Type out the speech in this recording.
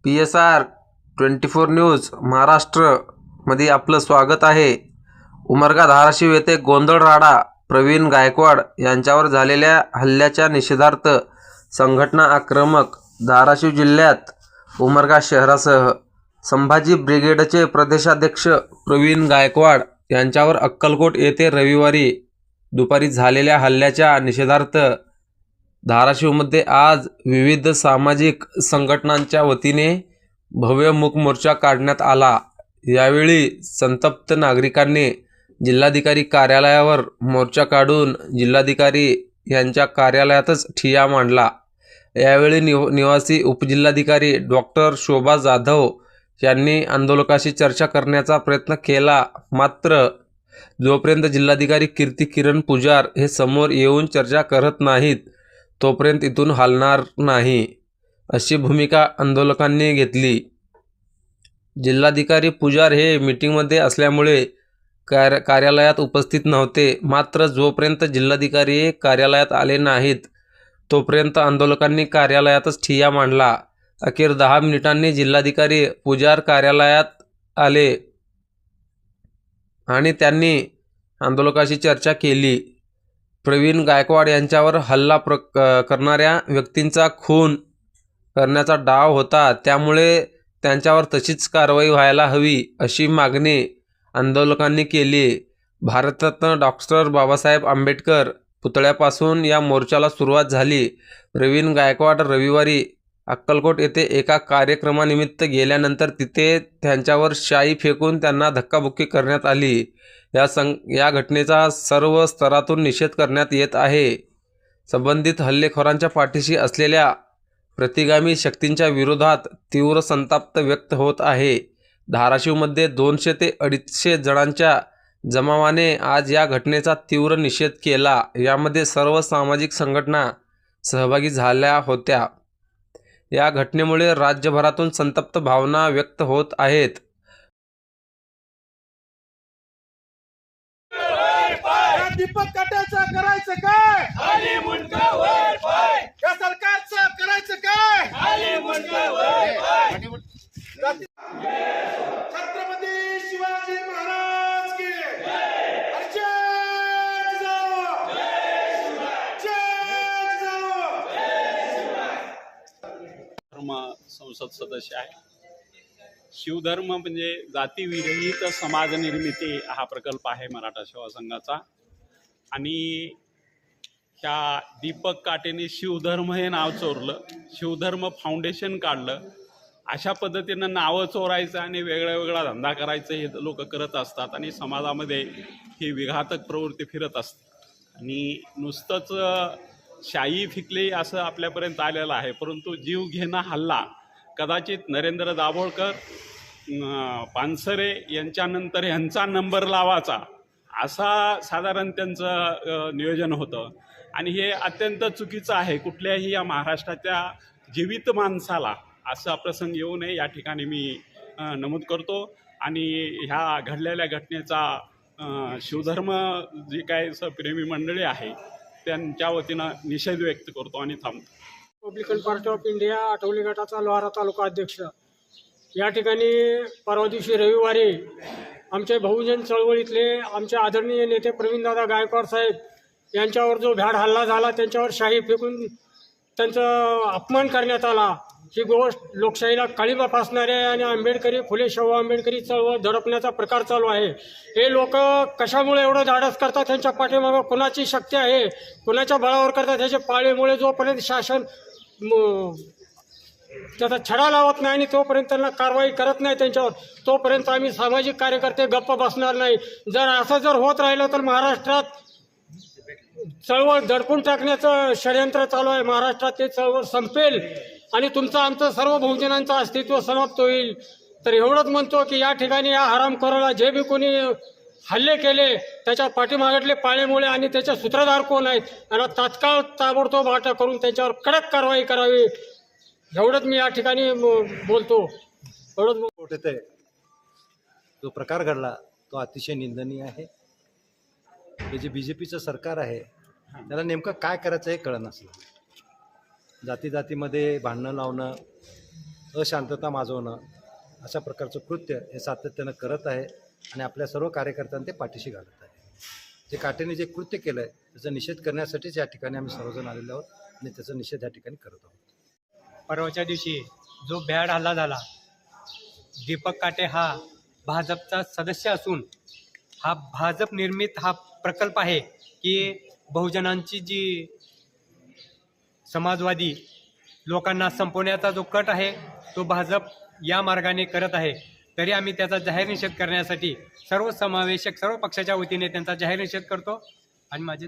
PSR 24 news महाराष्ट्रमध्ये आपलं स्वागत आहे. उमरगा धाराशिव येथे गोंधळ राडा. प्रवीण गायकवाड यांच्यावर झालेल्या हल्ल्याच्या निषेधार्थ संघटना आक्रमक. धाराशिव जिल्ह्यात उमरगा शहरासह संभाजी ब्रिगेडचे प्रदेशाध्यक्ष प्रवीण गायकवाड यांच्यावर अक्कलकोट येथे रविवारी दुपारी झालेल्या हल्ल्याच्या निषेधार्थ धाराशिवमध्ये आज विविध सामाजिक संघटनांच्या वतीने भव्य मूक मोर्चा काढण्यात आला. यावेळी संतप्त नागरिकांनी जिल्हाधिकारी कार्यालयावर मोर्चा काढून जिल्हाधिकारी यांच्या कार्यालयातच ठिय्या मांडला. यावेळी निवासी उपजिल्हाधिकारी डॉक्टर शोभा जाधव यांनी आंदोलकाशी चर्चा करण्याचा प्रयत्न केला, मात्र जोपर्यंत जिल्हाधिकारी कीर्ती किरण पुजार हे समोर येऊन चर्चा करत नाहीत तोपर्यंत इथून हलणार नाही, अशी भूमिका आंदोलकांनी घेतली. जिल्हाधिकारी पुजार हे मीटिंगमध्ये असल्यामुळे कार्यालयात उपस्थित नव्हते, मात्र जोपर्यंत जिल्हाधिकारी कार्यालयात आले नाहीत तोपर्यंत आंदोलकांनी कार्यालयातच ठिय्या मांडला. अखेर 10 मिनिटांनी जिल्हाधिकारी पुजार कार्यालयात आले आणि त्यांनी आंदोलकाशी चर्चा केली. प्रवीण गायकवाड यांच्यावर हल्ला करणाऱ्या व्यक्तींचा खून करण्याचा डाव होता, त्यामुळे त्यांच्यावर तशीच कारवाई व्हायला हवी, अशी मागणी आंदोलकांनी केली. भारतरत्न डॉक्टर बाबासाहेब आंबेडकर पुतळ्यापासून या मोर्चाला सुरुवात झाली. प्रवीण गायकवाड रविवारी अक्कलकोट येथे एका कार्यक्रमानिमित्त गेल्यानंतर तिथे त्यांच्यावर शाई फेकून त्यांना धक्काबुक्की करण्यात आली. या घटनेचा सर्व स्तरातून निषेध करण्यात येत आहे. संबंधित हल्लेखोरांच्या पाठीशी असलेल्या प्रतिगामी शक्तींच्या विरोधात तीव्र संताप व्यक्त होत आहे. धाराशिवमध्ये 200 ते 250 जणांच्या जमावाने आज या घटनेचा तीव्र निषेध केला. यामध्ये सर्व सामाजिक संघटना सहभागी झाल्या होत्या. या घटनेमुळे राज्यभरातून संतप्त भावना व्यक्त होत आहेत. दीपक काट्याचं करायचं काय? खाली मुंडका वर पाय. या सरकारचं करायचं काय? खाली मुंडका वर पाय. छत्रपती शिवाजी महाराज की जय. जय जिजाऊ. जय जिजाऊ. धर्म संसद सदस्य आहे. शिवधर्म म्हणजे जातीविरहित समाज निर्मिती हा प्रकल्प आहे मराठा सेवा संघाचा. आणि ह्या दीपक काटेने शिवधर्म हे नाव चोरलं, शिवधर्म फाउंडेशन काढलं. अशा पद्धतीनं नावं चोरायचं आणि वेगळा धंदा करायचं हे लोक करत असतात आणि समाजामध्ये ही विघातक प्रवृत्ती फिरत असते. आणि नुसतंच शाई फिकली असं आपल्यापर्यंत आलेलं आहे, परंतु जीव घेणा हल्ला कदाचित नरेंद्र दाभोळकर, पानसरे यांच्यानंतर यांचा नंबर लावायचा असा साधारण त्यांचं नियोजन होतं. आणि हे अत्यंत चुकीचं आहे. कुठल्याही या महाराष्ट्राच्या जीवित माणसाला असा प्रसंग येऊ नये या ठिकाणी मी नमूद करतो. आणि ह्या घडलेल्या घटनेचा शिवधर्म जी काय प्रेमी मंडळी आहे त्यांच्या वतीनं निषेध व्यक्त करतो आणि थांबतो. रिपब्लिकन पार्टी ऑफ इंडिया आठवली गटाचा लोहारा तालुका अध्यक्ष. या ठिकाणी परवा दिवशी रविवारी आमचे बहुजन चळवळीतले आमचे आदरणीय नेते प्रवीणदादा गायकवाड साहेब यांच्यावर जो भ्याड हल्ला झाला, त्यांच्यावर शाई फेकून त्यांचा अपमान करण्यात आला, ही गोष्ट लोकशाहीला काळिमा फासणारी आहे आणि आंबेडकरी फुले शाहू आंबेडकरी चळवळ दडपण्याचा प्रकार चालू आहे. हे लोक कशामुळे एवढं धाडस करतात, त्यांच्या पाठीमागं कुणाची शक्ती आहे, कुणाच्या बळावर करतात, ह्याच्या पाळीमुळे जोपर्यंत शासन त्याचा छडा लावत नाही आणि तोपर्यंत त्यांना कारवाई करत नाही त्यांच्यावर, तोपर्यंत आम्ही सामाजिक कार्यकर्ते गप्प बसणार नाही. जर असं जर होत राहिलं तर महाराष्ट्रात चळवळ दडपून टाकण्याचं षडयंत्र चालू आहे. महाराष्ट्रात ते चळवळ संपेल आणि तुमचं आमचं सर्व बहुजनांचं अस्तित्व समाप्त होईल. तर एवढंच म्हणतो की या ठिकाणी या हरामखोराला जे बी कोणी हल्ले केले त्याच्या पाठीमागटले पाळेमुळे आणि त्याचे सूत्रधार कोण आहेत यांना तात्काळ ताबडतोब अटक करून त्यांच्यावर कडक कारवाई करावी, एवढंच मी या ठिकाणी बोलतो. एवढंच जो प्रकार घडला तो अतिशय निंदनीय आहे. हे जे BJPचं सरकार आहे त्याला नेमकं काय करायचं हे कळत नसलं. जाती जातीमध्ये भांडणं लावणं अशांतता माजवणं अशा प्रकारचं कृत्य हे सातत्यानं करत आहे आणि आपल्या सर्व कार्यकर्त्यांना ते पाठीशी घालत आहे. जे काटेने जे कृत्य केलं आहे त्याचा निषेध करण्यासाठीच या ठिकाणी आम्ही सर्वजण आलेलो आहोत आणि त्याचा निषेध या ठिकाणी करत आहोत. परवाच्या दिवशी जो भ्याड हल्ला झाला, दीपक काटे हा भाजपचा सदस्य असून हा भाजप निर्मित हा प्रकल्प आहे की बहुजनांची जी समाजवादी लोकांना संपवण्याचा जो कट आहे तो भाजप या मार्गाने करत आहे. तरी आम्ही त्याचा जाहीर निषेध करण्यासाठी सर्व समावेशक सर्व पक्षाच्या वतीने त्यांचा जाहीर निषेध करतो आणि माझे